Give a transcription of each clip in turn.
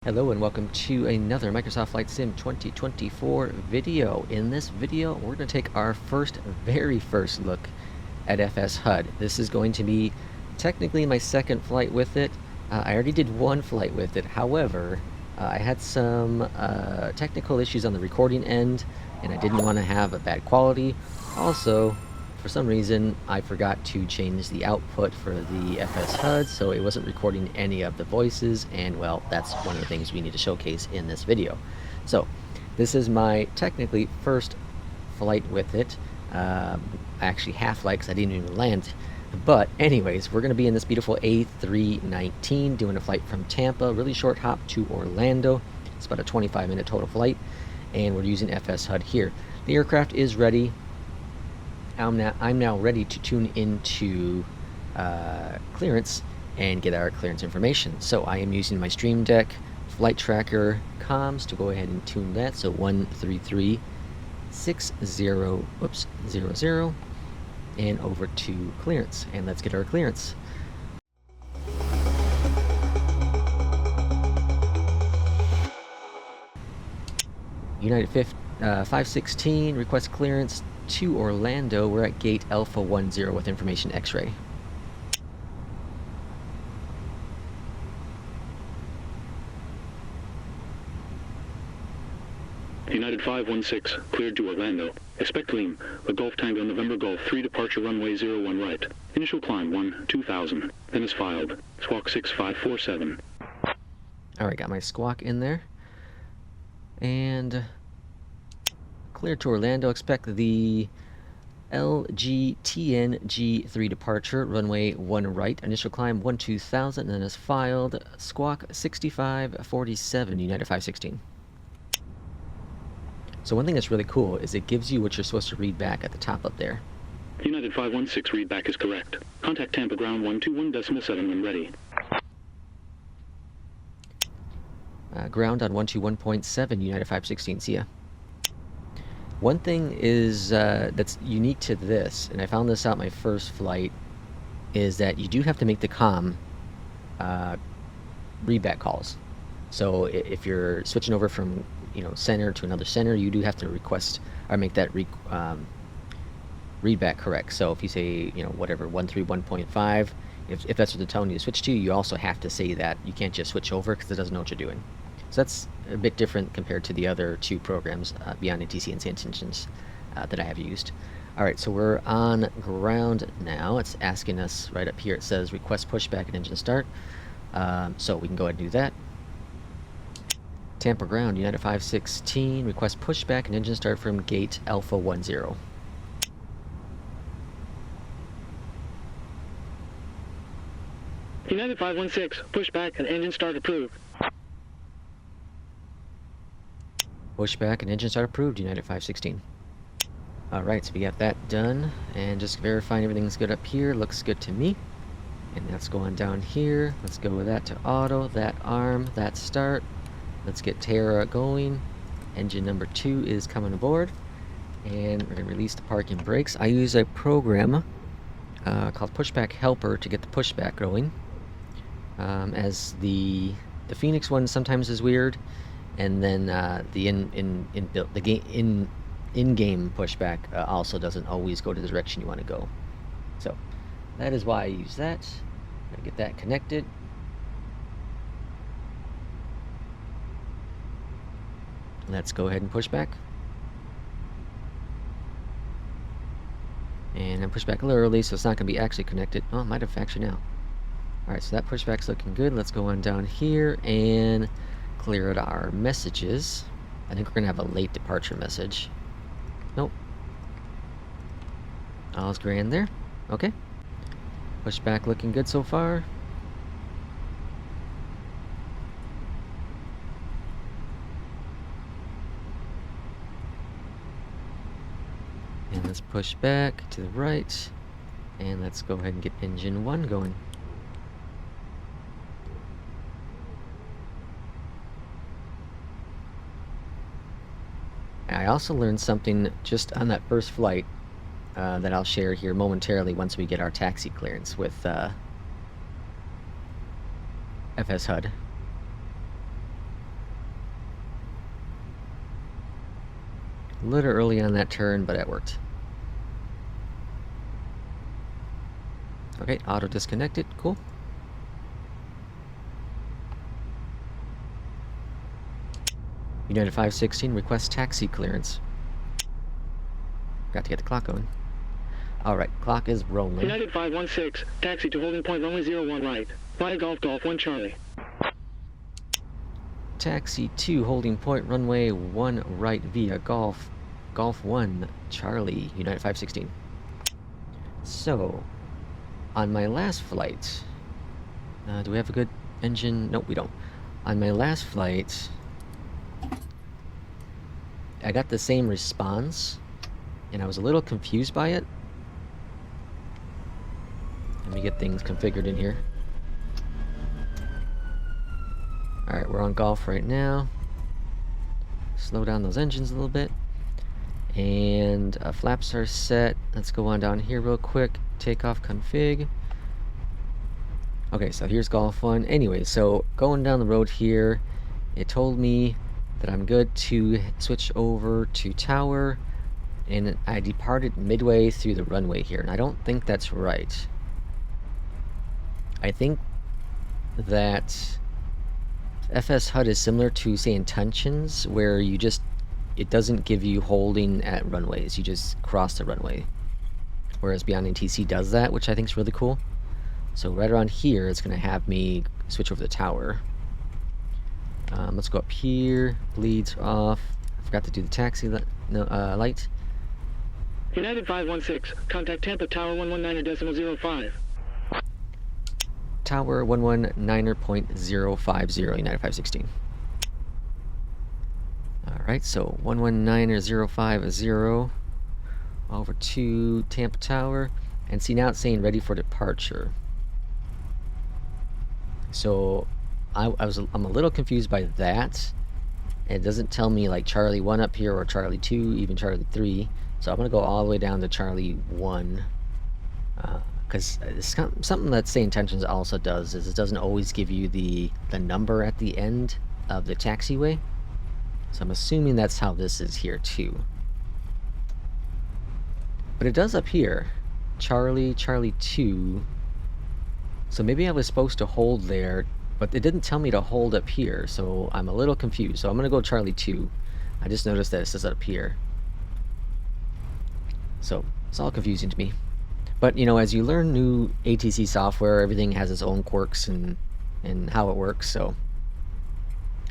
Hello and welcome to another Microsoft Flight Sim 2024 video. In this video, we're going to take our very first look at FSHud. This is going to be technically my second flight with it. I already did one flight with it. However, I had some technical issues on the recording end, and I didn't want to have a bad quality. Also, for some reason, I forgot to change the output for the FSHud, so it wasn't recording any of the voices, and well, that's one of the things we need to showcase in this video. So, this is my technically first flight with it. Actually half flight because I didn't even land. But anyways, we're going to be in this beautiful A319, doing a flight from Tampa, really short hop to Orlando. It's about a 25-minute total flight, and we're using FSHud here. The aircraft is ready. I'm now ready to tune into clearance and get our clearance information. So I am using my Stream Deck flight tracker comms to go ahead and tune that. So 13360 and over to clearance, and let's get our clearance. United 516 request clearance to Orlando. We're at gate Alpha 10 with information X-ray. United 516, cleared to Orlando. Expect Lima, the Golf Tango November Golf 3 departure runway 01 right. Initial climb 2000. Then is filed. Squawk 6547. Alright, got my squawk in there. And clear to Orlando. Expect the LGTNG3 departure, runway 1 right, initial climb 2000, and then is filed. Squawk 6547, United 516. So one thing that's really cool is it gives you what you're supposed to read back at the top up there. United 516, readback is correct. Contact Tampa ground 121.7 when ready. Ground on 121.7, United 516, see ya. One thing is that's unique to this, and I found this out my first flight, is that you do have to make the comm readback calls. So if you're switching over from center to another center, you do have to request or make that readback correct. So if you say whatever 131.5, if that's what they're telling you to switch to, you also have to say that. You can't just switch over because it doesn't know what you're doing. So that's a bit different compared to the other two programs, Beyond ATC and Intentions, that I have used. Alright, so we're on ground now. It's asking us right up here, it says request pushback and engine start. So we can go ahead and do that. Tampa ground, United 516, request pushback and engine start from gate Alpha 10. United 516, pushback and engine start approved. Pushback and engine start approved, United 516. Alright, so we got that done, and just verifying everything's good up here. Looks good to me. And that's going down here. Let's go with that to auto, that arm, that start. Let's get Terra going. Engine number 2 is coming aboard. And we're going to release the parking brakes. I use a program called Pushback Helper to get the pushback going. As the Phoenix one sometimes is weird. And then the in-game pushback also doesn't always go to the direction you want to go. So that is why I use that. I'm gonna get that connected. Let's go ahead and push back. And I'm pushed back a little early, so it's not going to be actually connected. Oh, it might have actually now. Alright, so that pushback's looking good. Let's go on down here and clear out our messages. I think we're going to have a late departure message. Nope. All's grand there. Okay. Pushback looking good so far. And let's push back to the right. And let's go ahead and get engine 1 going. I also learned something just on that first flight that I'll share here momentarily once we get our taxi clearance with FSHud. A little early on that turn, but it worked. Okay, auto disconnected, cool. United 516 requests taxi clearance. Got to get the clock going. Alright, clock is rolling. United 516, taxi to holding point runway 01 right. Via Golf 1 Charlie. Taxi to holding point runway 1 right via Golf 1 Charlie, United 516. So, on my last flight, do we have a good engine? Nope, we don't. On my last flight, I got the same response, and I was a little confused by it. Let me get things configured in here. Alright, we're on Golf right now. Slow down those engines a little bit. And flaps are set. Let's go on down here real quick. Takeoff config. Okay, so here's Golf 1. Anyway, so going down the road here, it told me that I'm good to switch over to tower, and I departed midway through the runway here, and I don't think that's right. I think that FSHud is similar to, say, intentions, where you just, it doesn't give you holding at runways, you just cross the runway. Whereas Beyond ATC does that, which I think is really cool. So right around here, it's going to have me switch over the tower. Let's go up here, bleeds off. I forgot to do the taxi light. United 516, contact Tampa Tower 119.050. Tower 119.050, United 516. Alright, so 119.050 over to Tampa Tower. And see, now it's saying ready for departure. So I'm a little confused by that. It doesn't tell me like Charlie 1 up here or Charlie 2, even Charlie 3. So I'm going to go all the way down to Charlie 1. Because something that Say Intentions also does is it doesn't always give you the number at the end of the taxiway. So I'm assuming that's how this is here too. But it does up here. Charlie 2. So maybe I was supposed to hold there, but it didn't tell me to hold up here, so I'm a little confused. So I'm going to go Charlie 2. I just noticed that it says up here. So it's all confusing to me. But, you know, as you learn new ATC software, everything has its own quirks and how it works. So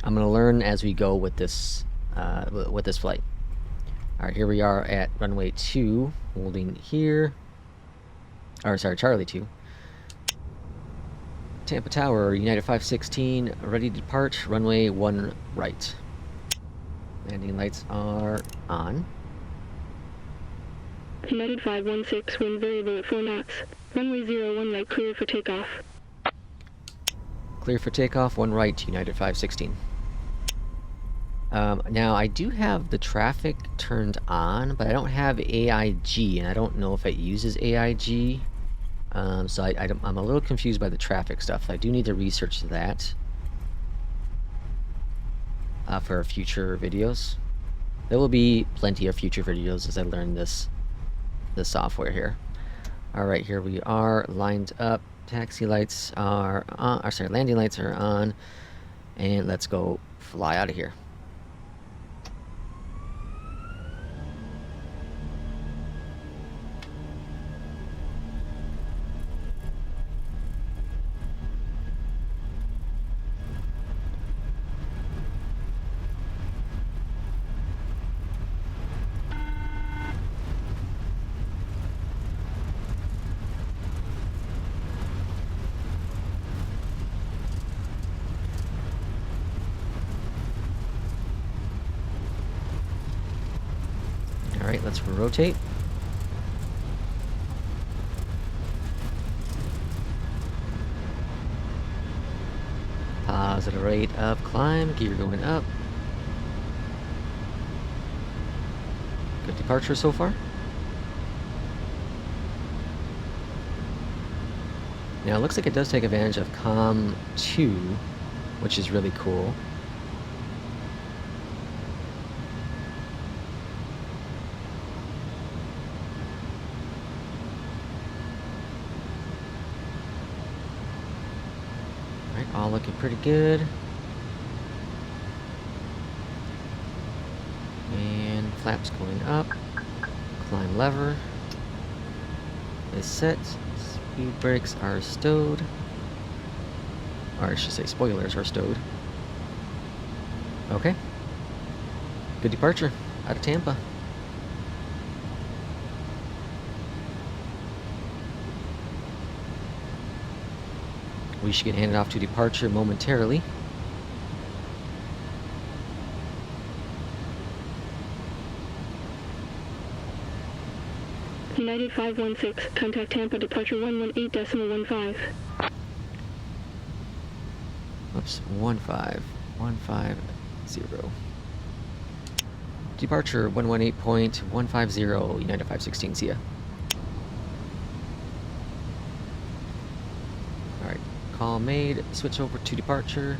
I'm going to learn as we go with this flight. All right, here we are at runway 2, holding here. Or sorry, Charlie 2. Tampa Tower, United 516, ready to depart, runway 1 right. Landing lights are on. United 516, wind variable at 4 knots. Runway 01 right, clear for takeoff. Clear for takeoff, 1 right, United 516. Now, I do have the traffic turned on, but I don't have AIG, and I don't know if it uses AIG. So I'm a little confused by the traffic stuff. I do need to research that for future videos. There will be plenty of future videos as I learn this software here. Alright, here we are, lined up. Taxi lights are on, or sorry, landing lights are on. And let's go fly out of here. Alright, let's rotate. Positive rate of climb, gear going up. Good departure so far. Now it looks like it does take advantage of COM 2, which is really cool. all looking pretty good. And flaps going up. Climb lever is set. Speed brakes are stowed. Or I should say spoilers are stowed. Okay. Good departure out of Tampa. We should get handed off to departure momentarily. United 516, contact Tampa, departure 118.15. Oops, 15150. Departure 118.150, United 516, see ya. Alright, call made, switch over to departure.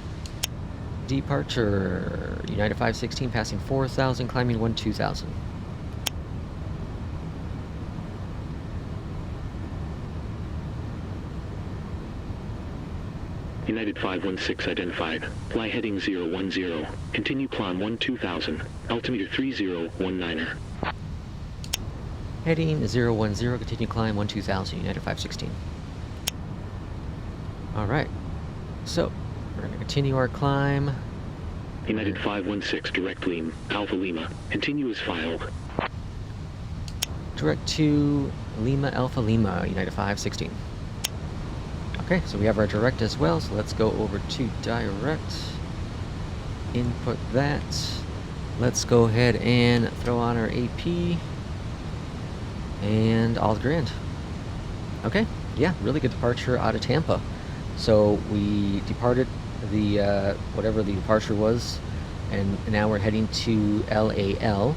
Departure, United 516, passing 4,000, climbing 12,000. United 516 identified. Fly heading 010. Continue climb 12,000. Altimeter 3019er. Heading 010, continue climb 12,000, United 516. Alright, so we're going to continue our climb. United 516 direct Lima, Alpha Lima. Continue as filed. Direct to Lima, Alpha Lima, United 516. Okay, so we have our direct as well, so let's go over to direct. Input that. Let's go ahead and throw on our AP. And all grand. Okay, yeah, really good departure out of Tampa. So we departed the, whatever the departure was, and now we're heading to LAL.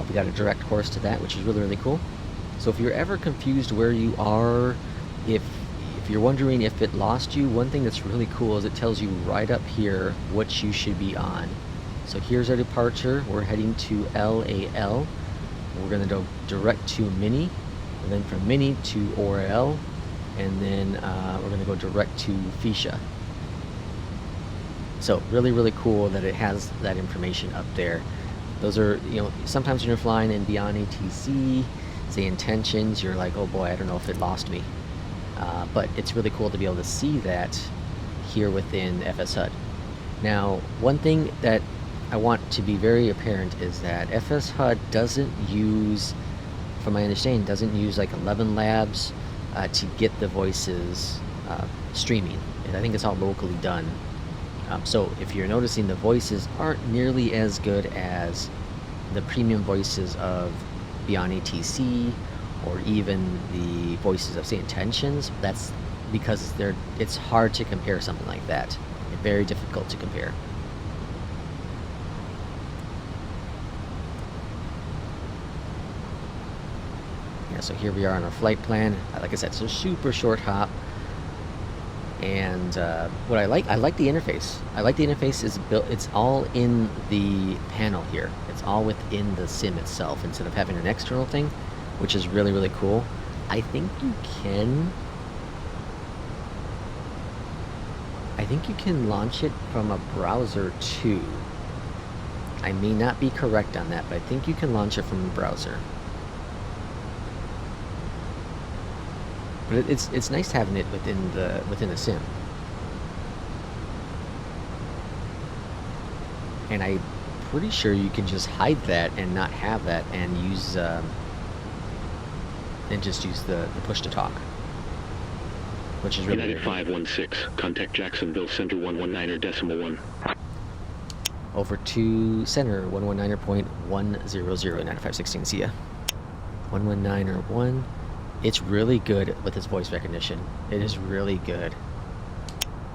We got a direct course to that, which is really, really cool. So if you're ever confused where you are, if you're wondering if it lost you, one thing that's really cool is it tells you right up here what you should be on. So here's our departure. We're heading to LAL. We're going to go direct to Mini, and then from Mini to Orel, and then we're going to go direct to FSHud. So really, really cool that it has that information up there. Those are, you know, sometimes when you're flying in beyond ATC, say intentions, you're like, oh boy, I don't know if it lost me. But it's really cool to be able to see that here within FSHud. Now, one thing that I want to be very apparent is that FSHud doesn't use, from my understanding, doesn't use like 11 labs to get the voices streaming. And I think it's all locally done. So if you're noticing, the voices aren't nearly as good as the premium voices of Beyond ATC, or even the voices of, say, Intentions. That's because it's hard to compare something like that. Very difficult to compare. Yeah, so here we are on our flight plan. Like I said, it's a super short hop. And what I like the interface. I like the interface is built. It's all in the panel here. It's all within the sim itself instead of having an external thing, which is really, really cool. I think you can launch it from a browser too. I may not be correct on that, but I think you can launch it from a browser. But it's nice having it within the sim. And I'm pretty sure you can just hide that and not have that and use and just use the push to talk, which is really United 516, contact Jacksonville Center 119.1. Over to center 119.100, 9516, see ya. 119.1. It's really good with its voice recognition. It is really good.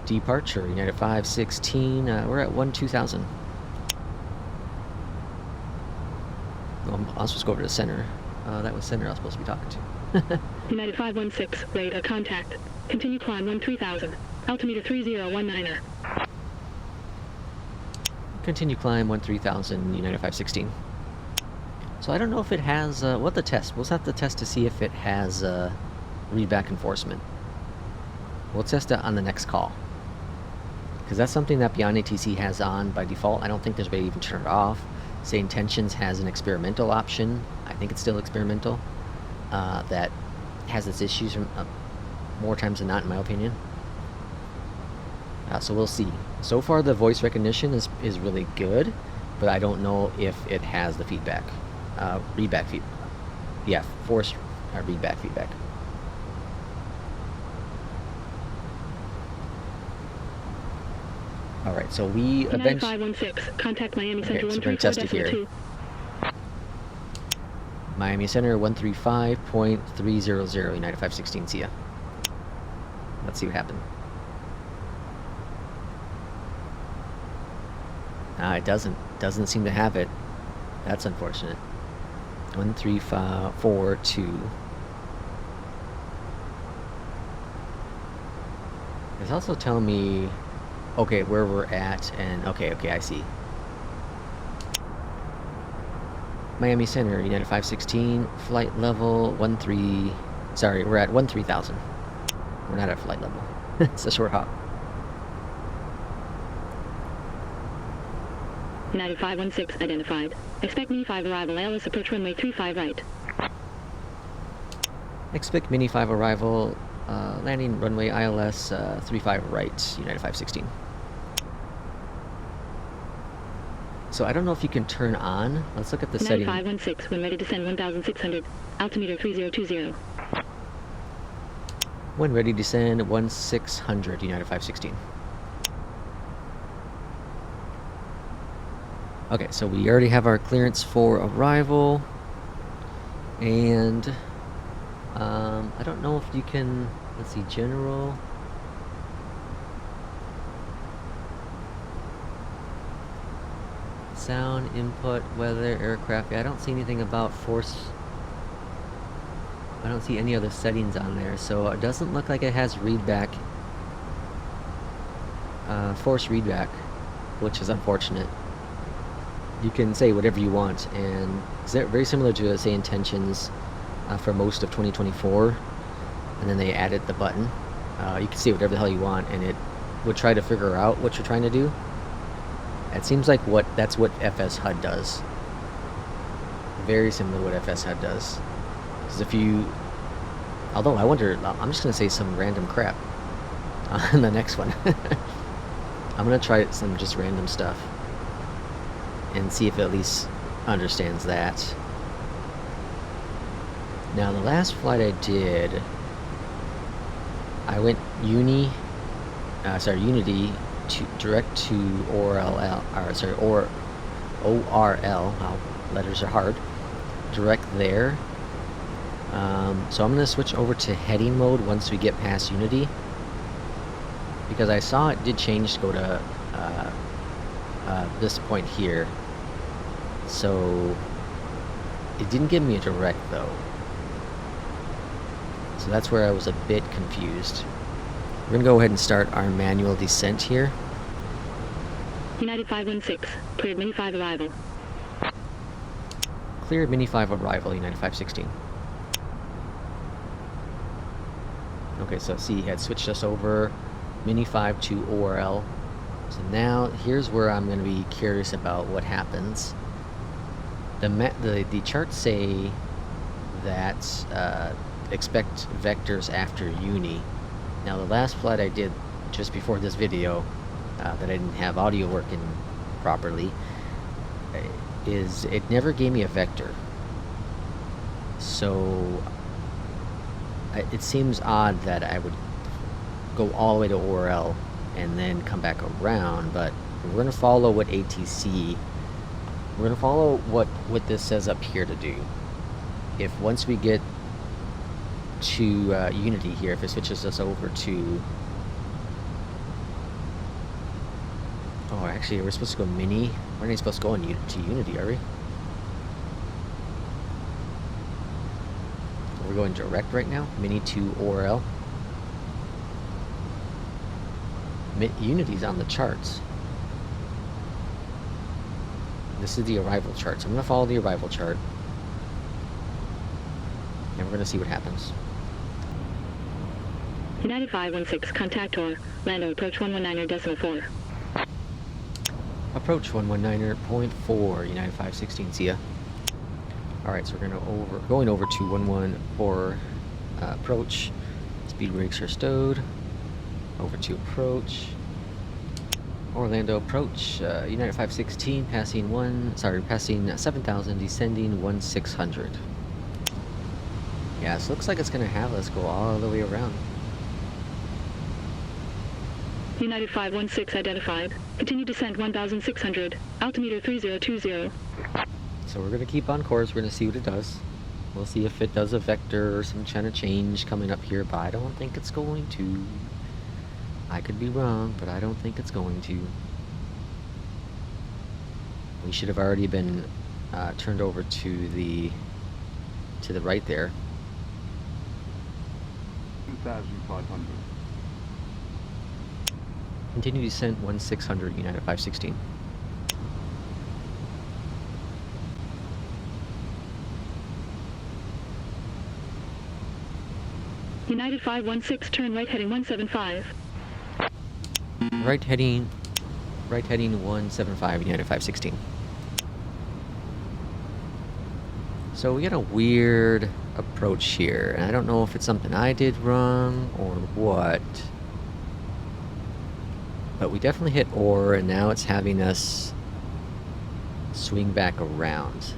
Departure, United 516, we're at 12,000. I'll just go over to center. That was center I was supposed to be talking to. United 516, radar contact. Continue climb 13,000. Altimeter 3019er. Continue climb 13,000, United 516. So I don't know if it has, we'll have to test. We'll have to test to see if it has readback enforcement. We'll test it on the next call. because that's something that Beyond ATC has on by default. I don't think there's a way to even turn it off. Say Intentions has an experimental option. I think it's still experimental. That has its issues from, more times than not, in my opinion. So we'll see. So far, the voice recognition is really good, but I don't know if it has the feedback, readback feedback. Yeah, forced readback feedback. All right, so we United 516, contact Miami Central so we're gonna test it here. 134.2. Miami Center 135.300, United 516, see ya. Let's see what happened. It doesn't seem to have it. That's unfortunate. 13542. It's also telling me, okay, where we're at, and okay, I see. Miami Center, United 516, flight level 13. Sorry, we're at 13,000. We're not at flight level. It's a short hop. United 516 identified. Expect Mini 5 arrival, ALS approach runway 35 right. Expect Mini 5 arrival, landing runway ILS 35 right, United 516. So I don't know if you can turn on. Let's look at the setting. 516, when ready to descend 1,600, altimeter 3020. When ready to descend 1,600, United 516. Okay, so we already have our clearance for arrival, and I don't know if you can, let's see, general. Sound, input, weather, aircraft. I don't see anything about force. I don't see any other settings on there, so it doesn't look like it has readback, force readback, which is unfortunate. You can say whatever you want, and it's very similar to, say, Intentions for most of 2024, and then they added the button. You can say whatever the hell you want, and it would try to figure out what you're trying to do. It seems like that's what FSHud does. Very similar to what FSHud does. Because if you... Although, I wonder... I'm just going to say some random crap on the next one. I'm going to try some just random stuff and see if it at least understands that. Now, the last flight I did, I went Unity direct to ORL. Wow, letters are hard. Direct there. So I'm going to switch over to heading mode once we get past Unity, because I saw it did change to go to this point here. So it didn't give me a direct though. So that's where I was a bit confused. We're going to go ahead and start our manual descent here. United 516, cleared Mini 5 arrival. Cleared Mini 5 arrival, United 516. Okay, so see, it had switched us over Mini 5 to ORL. So now, here's where I'm going to be curious about what happens. The charts say that expect vectors after Uni. Now, the last flight I did just before this video, that I didn't have audio working properly, is it never gave me a vector. So it seems odd that I would go all the way to ORL and then come back around, but we're going to follow what ATC, we're going to follow what this says up here to do. If once we get to Unity here, if it switches us over to... Oh, actually, we're supposed to go Mini. We're not supposed to go to Unity, are we? We're going direct right now. Mini to ORL. Unity's on the charts. This is the arrival chart. So I'm going to follow the arrival chart. And we're going to see what happens. United 516, contact or Lando approach 119.4. Approach 119.4, United 516, see ya. Alright, so we're going over to 114 approach. Speed brakes are stowed. Over to approach. Orlando approach, United 516, passing 7,000, descending 1600. Yeah, so looks like it's gonna have us go all the way around. United 516 identified. Continue descent 1,600. Altimeter 3020. So we're gonna keep on course. We're gonna see what it does. We'll see if it does a vector or some kind of change coming up here, but I don't think it's going to. I could be wrong, but I don't think it's going to. We should have already been turned over to the right there. 2,500. Continue descent 1600, United 516. United 516, turn right heading 175. Right heading 175, United 516. So we got a weird approach here, and I don't know if it's something I did wrong or what. But we definitely hit ore, and now it's having us swing back around.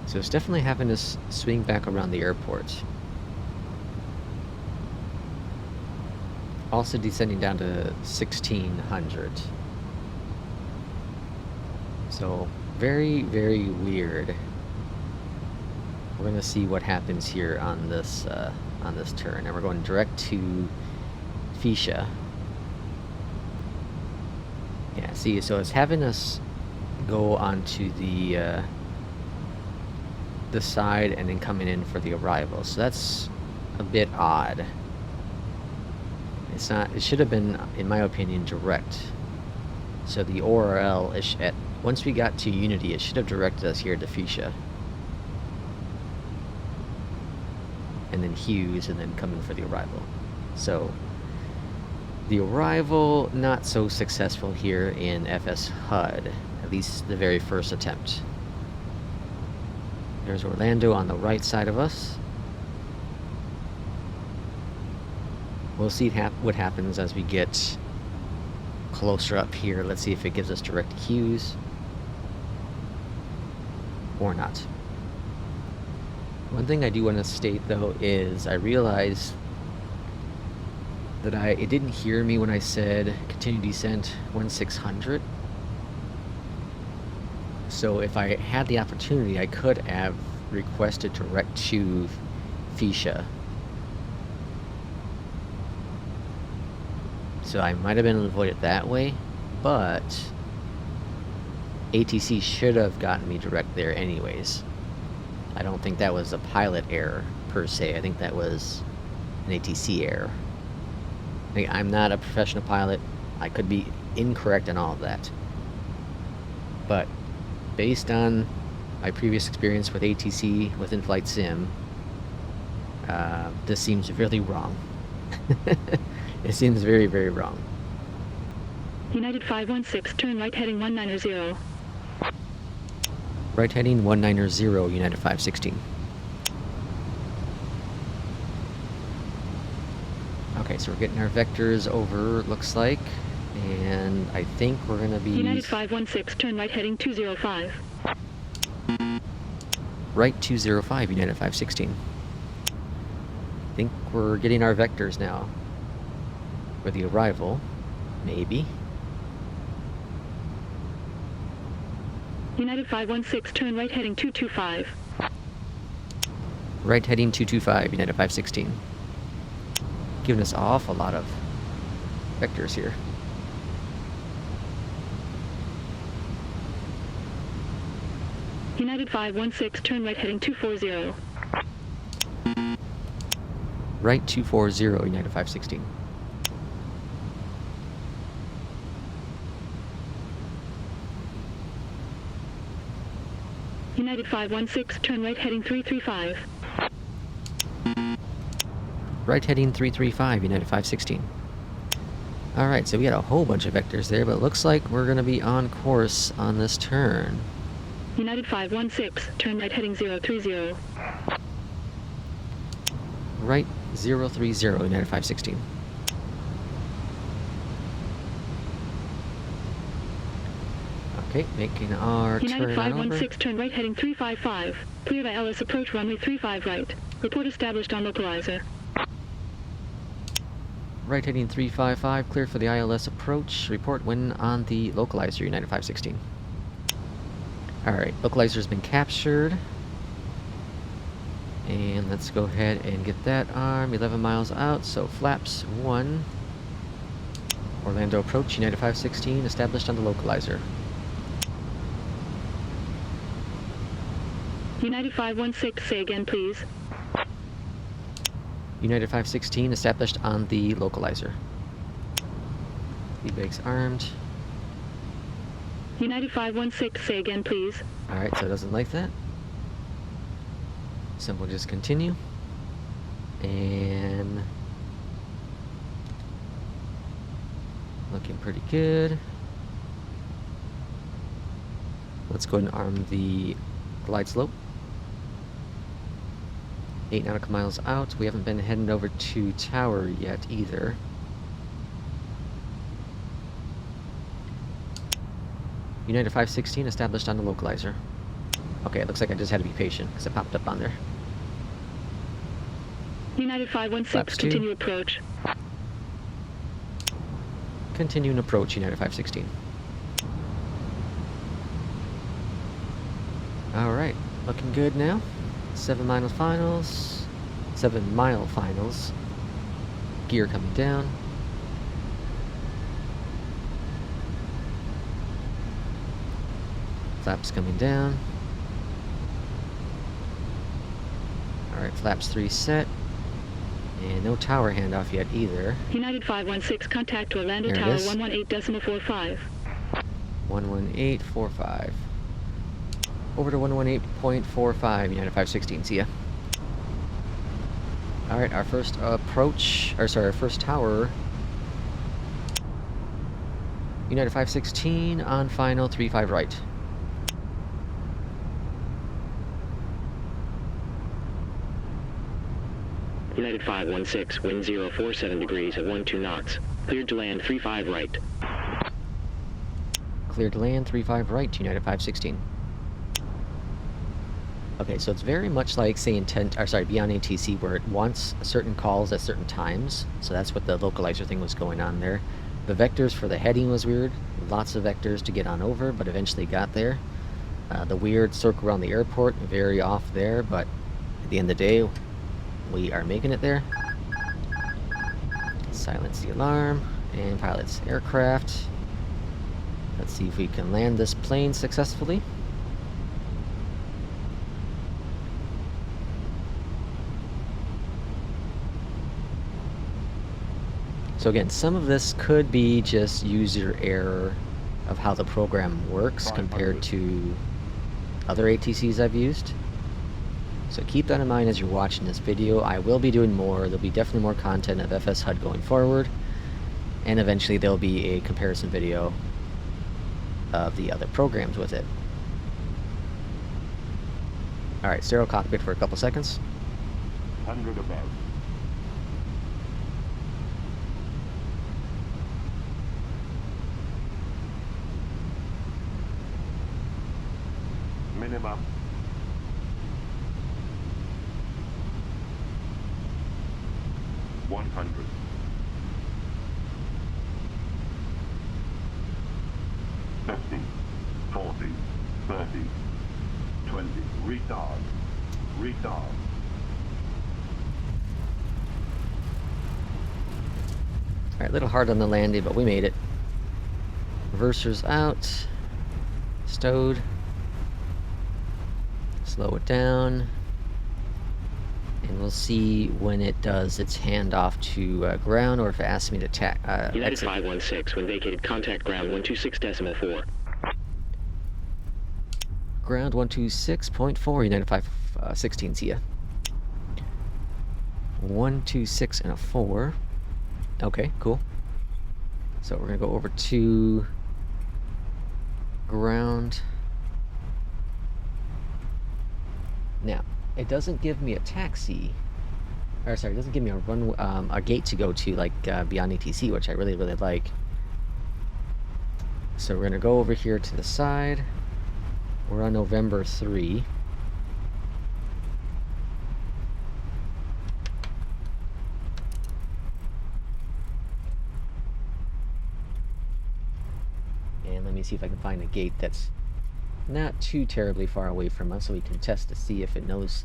So it's definitely having us swing back around the airport. Also descending down to 1600. So very, very weird. We're gonna see what happens here on this turn, and we're going direct to FSHud. Yeah, see, so it's having us go onto the side and then coming in for the arrival. So that's a bit odd. It's not. It should have been, in my opinion, direct. So the ORL is once we got to Unity, it should have directed us here to FSHud. And then Hughes, and then coming for the arrival. So the arrival not so successful here in FSHud, at least the very first attempt. There's Orlando on the right side of us. We'll see what happens as we get closer up here. Let's see if it gives us direct Hughes or not. One thing I do want to state though is I realized that it didn't hear me when I said continue descent 1600. So if I had the opportunity, I could have requested direct to FSHud. So I might have been able to avoid it that way, but ATC should have gotten me direct there anyways. I don't think that was a pilot error per se. I think that was an ATC error. I'm not a professional pilot. I could be incorrect in all of that. But based on my previous experience with ATC with in-flight sim, this seems really wrong. It seems very, very wrong. United 516, turn right heading 190. Right heading 190, United 516. Okay, so we're getting our vectors over, looks like, and I think we're going to be... United 516, turn right heading 205. Right 205, United 516. I think we're getting our vectors now. For the arrival, maybe. United 516, turn right heading 225. Right heading 225, United 516. Giving us an awful lot of vectors here. United 516, turn right heading 240. Right 240, United 516. United 516, turn right heading 335. Right heading 335, United 516. Alright, so we got a whole bunch of vectors there, but it looks like we're going to be on course on this turn. United 516, turn right heading 030. Right 030, United 516. Okay, making our United turn on over. 516, turn right heading 355. Clear to LS approach runway 35 right. Report established on localizer. Right heading 355, clear for the ILS approach. Report when on the localizer, United 516. Alright, localizer's been captured. And let's go ahead and get that arm 11 miles out, so flaps 1. Orlando approach, United 516, established on the localizer. United 516, say again please. United 516, established on the localizer. V-bags armed. United 516, say again please. Alright, so it doesn't like that. So we'll just continue. And looking pretty good. Let's go ahead and arm the glide slope. 8 nautical miles out. We haven't been heading over to tower yet either. United 516 established on the localizer. Okay, it looks like I just had to be patient because it popped up on there. United 516, Flaps 2. continue approach. Continuing approach, United 516. Alright, looking good now. 7 mile finals. 7 mile finals. Gear coming down. Flaps coming down. Alright, flaps 3 set. And no tower handoff yet either. United 516, contact to Orlando There it Tower is. 118.45. 118.45. Over to 118.45, United 516, see ya. Alright, our first approach, or sorry, our first tower. United 516 on final 35 right. United 516, wind 047 degrees at 12 knots. Cleared to land 35 right. Cleared to land 35 right, United 516. Okay, so it's very much like, say, beyond ATC, where it wants certain calls at certain times. So that's what the localizer thing was going on there. The vectors for the heading was weird. Lots of vectors to get on over, but eventually got there. The weird circle around the airport, very off there, but at the end of the day, we are making it there. Silence the alarm, and pilots aircraft. Let's see if we can land this plane successfully. So again, some of this could be just user error of how the program works compared to other ATCs I've used. So keep that in mind as you're watching this video. I will be doing more. There'll be definitely more content of FSHud going forward. And eventually there'll be a comparison video of the other programs with it. Alright, stereo cockpit for a couple seconds. 100 above. Minimum. $100. 50, 40, 30, 20. Retard. Retard. Alright, a little hard on the landing, but we made it. Reversers out. Stowed. Slow it down. And we'll see when it does its handoff to ground, or if it asks me to United exit. 516, when vacated, contact ground 126.4. Ground 126.4, United 516, see ya. 126 and a 4. Okay, cool. So we're gonna go over to ground. Now, it doesn't give me a taxi, or sorry, it doesn't give me a gate to go to like beyond ATC, which I really like. So we're gonna go over here to the side. We're on November 3. And let me see if I can find a gate that's not too terribly far away from us, so we can test to see if it knows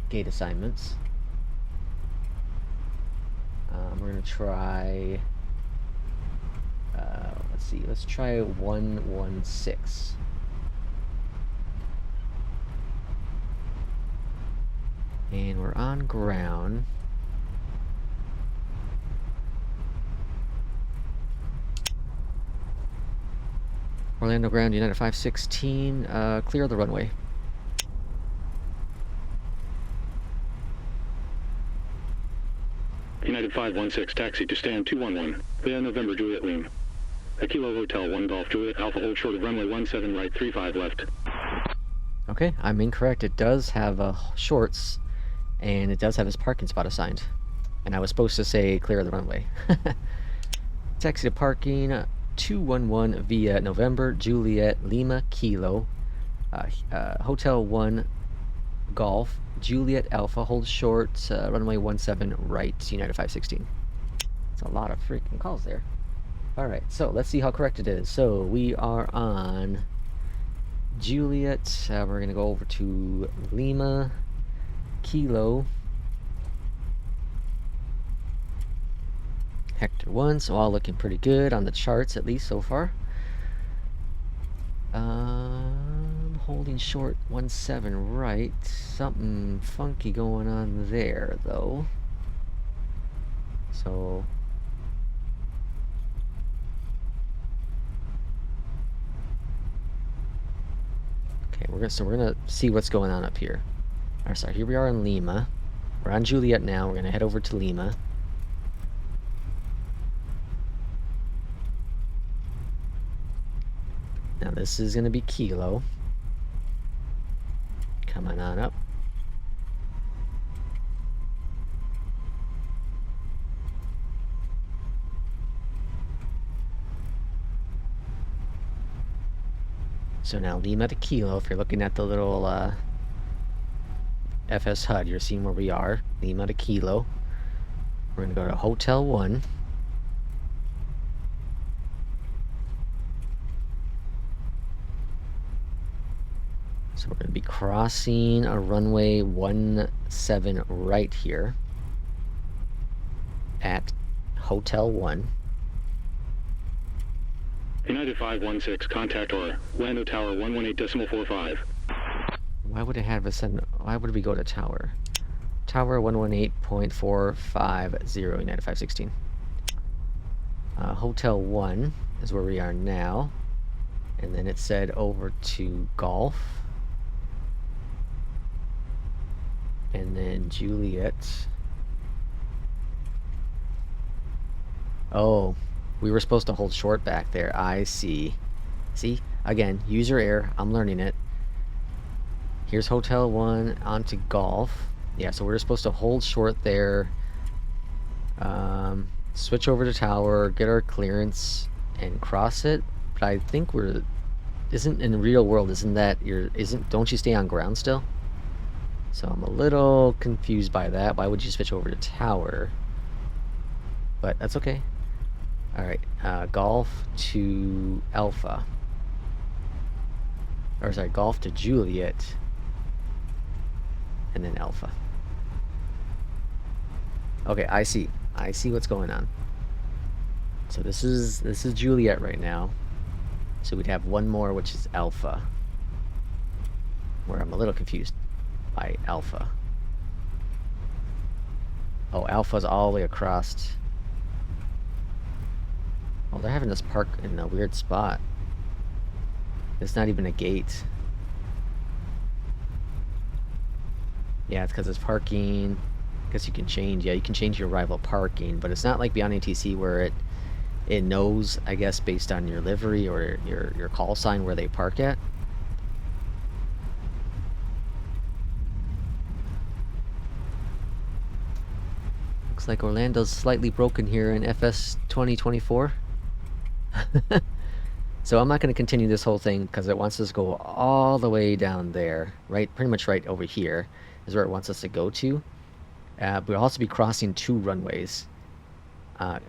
gate assignments. We're gonna try, let's see, let's try 116. And we're on ground. Orlando ground, United 516, clear the runway. United 516, taxi to stand 211. Via November Juliet Lima. A Kilo Hotel 1 Golf Juliet Alpha, hold short of runway 17 right, 35 left. Okay, I'm incorrect. It does have shorts, and it does have his parking spot assigned. And I was supposed to say clear the runway. Taxi to parking 211 via November Juliet Lima Kilo, Hotel 1 Golf Juliet Alpha, hold short, runway 17 right, United 516. It's a lot of freaking calls there. Alright, so let's see how correct it is. So we are on Juliet. We're going to go over to Lima Kilo Hector 1, so all looking pretty good on the charts, at least so far. Holding short 17 right. Something funky going on there, though. So okay, we're gonna see what's going on up here. Or sorry, here we are in Lima. We're on Juliet now. We're gonna head over to Lima. Now this is gonna be Kilo. Coming on up. So now Lima to Kilo, if you're looking at the little FSHud, you're seeing where we are. Lima to Kilo. We're gonna go to Hotel 1. So we're going to be crossing a runway 17 right here at Hotel 1. United 516, contact Orlando Tower 118.45. Why would it have us send? Why would we go to Tower? Tower 118.450, United 516. Hotel 1 is where we are now. And then it said over to Golf. And then Juliet. Oh, we were supposed to hold short back there. I see. See? Again, user error. I'm learning it. Here's Hotel 1 onto Golf. Yeah, so we're supposed to hold short there. Switch over to Tower, get our clearance, and cross it. But I think isn't in the real world, don't you stay on ground still? So I'm a little confused by that. Why would you switch over to Tower? But that's okay. Alright, Golf to Alpha. Or sorry, Golf to Juliet. And then Alpha. Okay, I see. I see what's going on. So this is Juliet right now. So we'd have one more, which is Alpha. Where I'm a little confused by Alpha. Oh, Alpha's all the way across. Oh, they're having us park in a weird spot. It's not even a gate. Yeah, it's because it's parking guess you can change. Yeah, you can change your arrival parking, but it's not like beyond ATC where it knows, I guess, based on your livery or your call sign where they park at. Looks like Orlando's slightly broken here in FS 2024. So I'm not going to continue this whole thing because it wants us to go all the way down there, right? Pretty much right over here is where it wants us to go to. We'll also be crossing 2 runways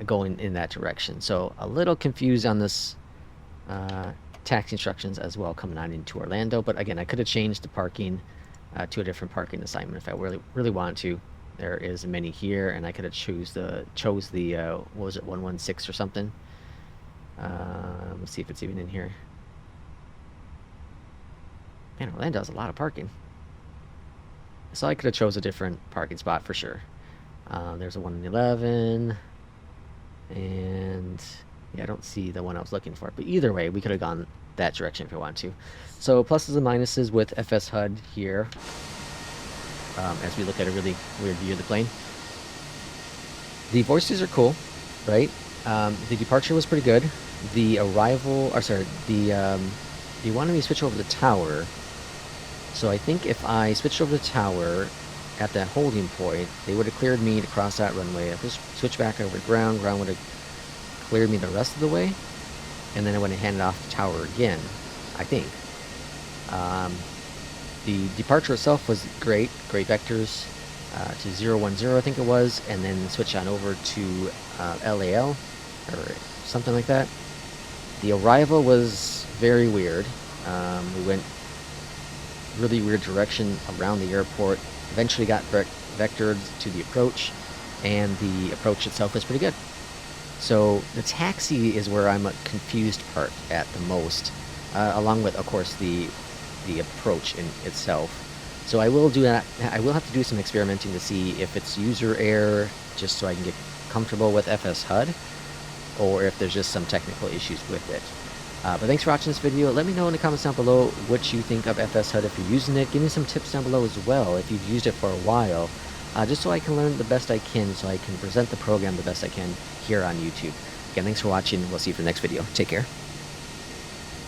going in that direction. So a little confused on this taxi instructions as well coming on into Orlando. But again, I could have changed the parking to a different parking assignment if I really wanted to. There is many here, and I could have chose the what was it, 116 or something. Let's see if it's even in here. Man, Orlando has a lot of parking. So I could have chose a different parking spot for sure. There's a 1 in 11. And yeah, I don't see the one I was looking for. But either way, we could have gone that direction if we wanted to. So pluses and minuses with FSHud here. As we look at a really weird view of the plane. The voices are cool, right? The departure was pretty good. The arrival, or sorry, they wanted me to switch over the tower. So I think if I switched over the tower at that holding point, they would have cleared me to cross that runway. If I switch back over to ground would have cleared me the rest of the way. And then I would have handed off the tower again, I think. The departure itself was great vectors to 010, I think it was, and then switch on over to LAL or something like that. The arrival was very weird. We went really weird direction around the airport. Eventually got vectored to the approach, and the approach itself was pretty good. So the taxi is where I'm a confused part at the most, along with, of course, the approach in itself. So I will do that. I will have to do some experimenting to see if it's user error, just so I can get comfortable with FSHud, or if there's just some technical issues with it. But thanks for watching this video. Let me know in the comments down below what you think of FSHud if you're using it. Give me some tips down below as well if you've used it for a while, just so I can learn the best I can, so I can present the program the best I can here on YouTube. Again, thanks for watching. We'll see you for the next video. Take care.